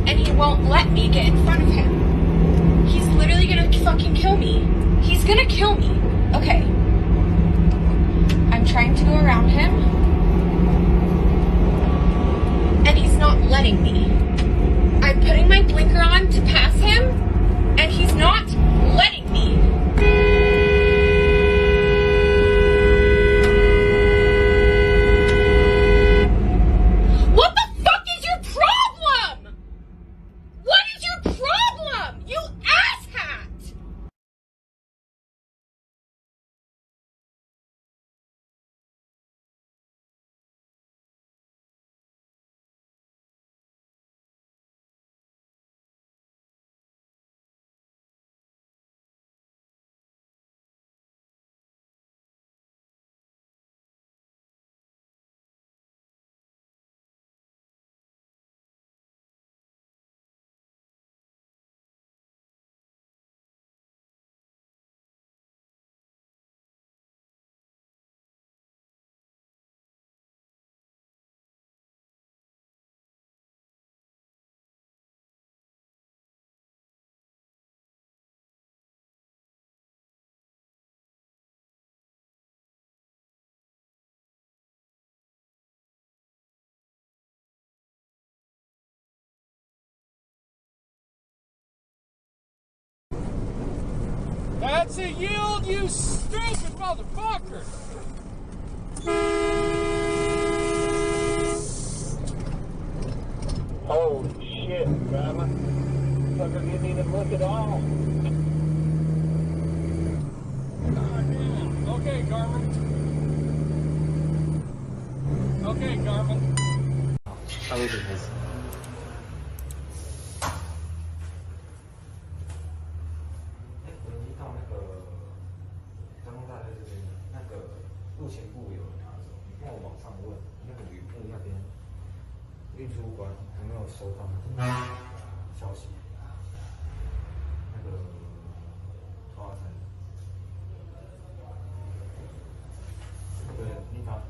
and he won't let me get in front of him. He's literally gonna fucking kill me. He's gonna kill me. Okay. I'm trying to go around him, and he's not letting me. I'm putting my blinker on to pass him, and he's not letting me. What the fuck is your problem? What is your problem, you asshat? That's a yield, you stupid motherfucker! Holy shit, driver. Fucker didn't even look at all. God damn. Okay, Garmin. Okay, Garmin. 他为什么开始？我已经到那个交通大队这边的那个路前部有人拿走，你跟我往上问那个吕布那边运输官有没有收到那个消息？那个花生，对，你把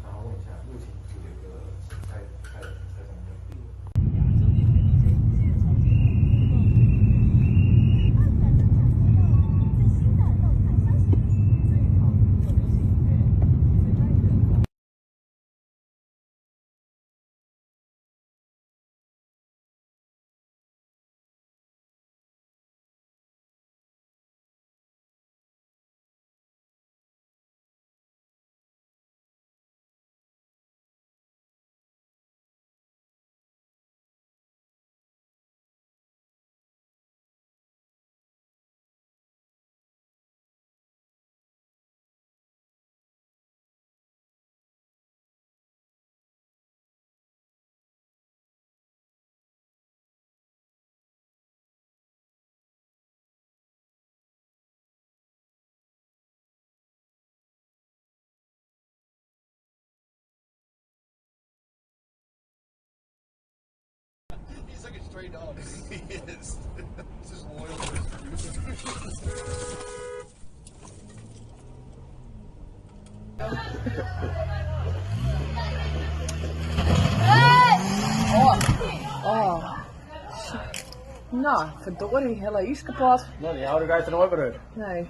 他问一下，路前部有个蔡中的。He's like a stray dog. He is. He's just loyal to his producers. Nou, verdorie, hele is kapot. Nou, die oude rijdt er nooit meer uit. Nee.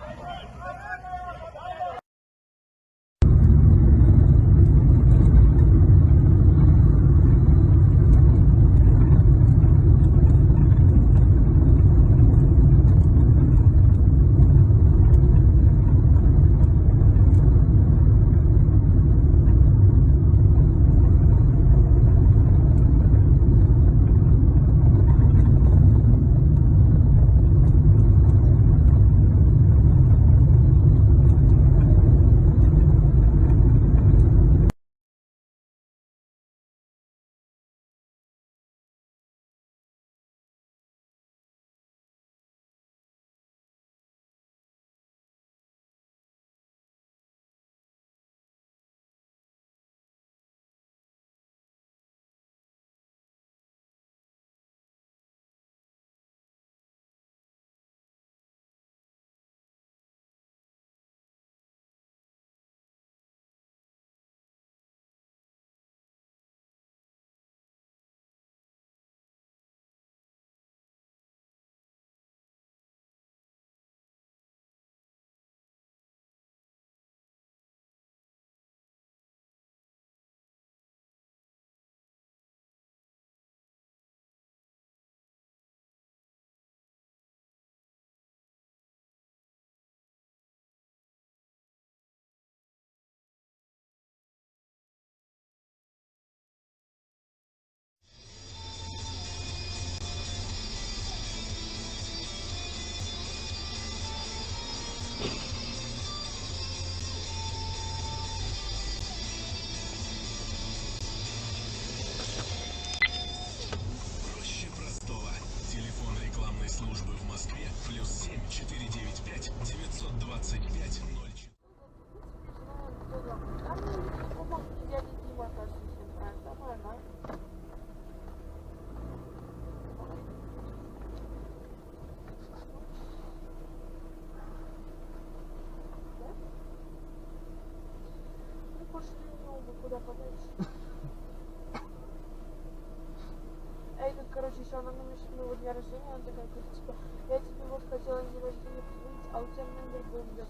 куда подальше. Эй, тут, короче, еще она на моего дня рождения, она такая, говорит, типа, я тебе вот хотела день рождения позвонить, а у тебя номер был, видимо,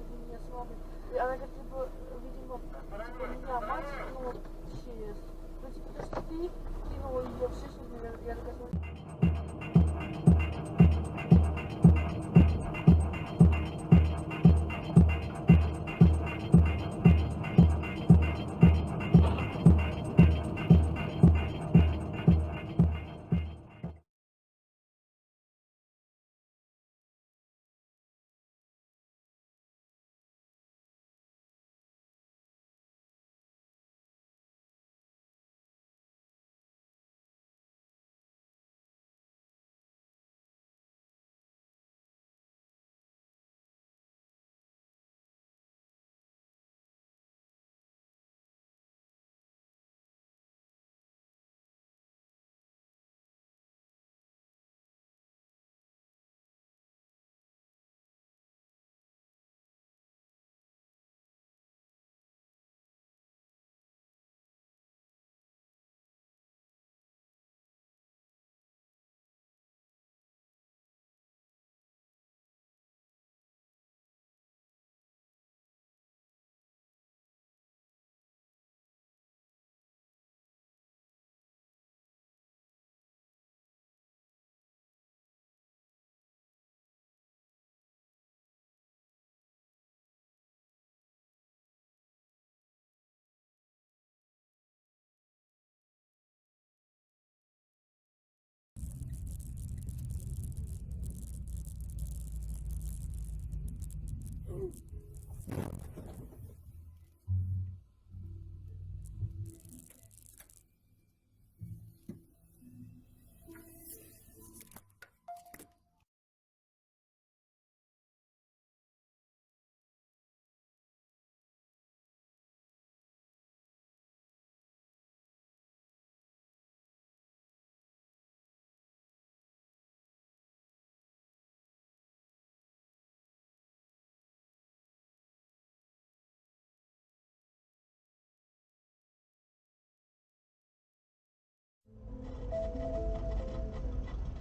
вы меня с мамой. И она говорит, типа, видимо, типа, меня мать кинула через. Ну, типа, то, что ты кинула ее в 6, например, я такая смотрю.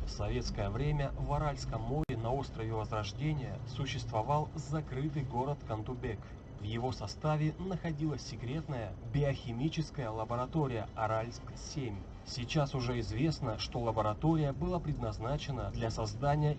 В советское время в Аральском море на острове Возрождения существовал закрытый город Кантубек. В его составе находилась секретная биохимическая лаборатория Аральск-7. Сейчас уже известно, что лаборатория была предназначена для создания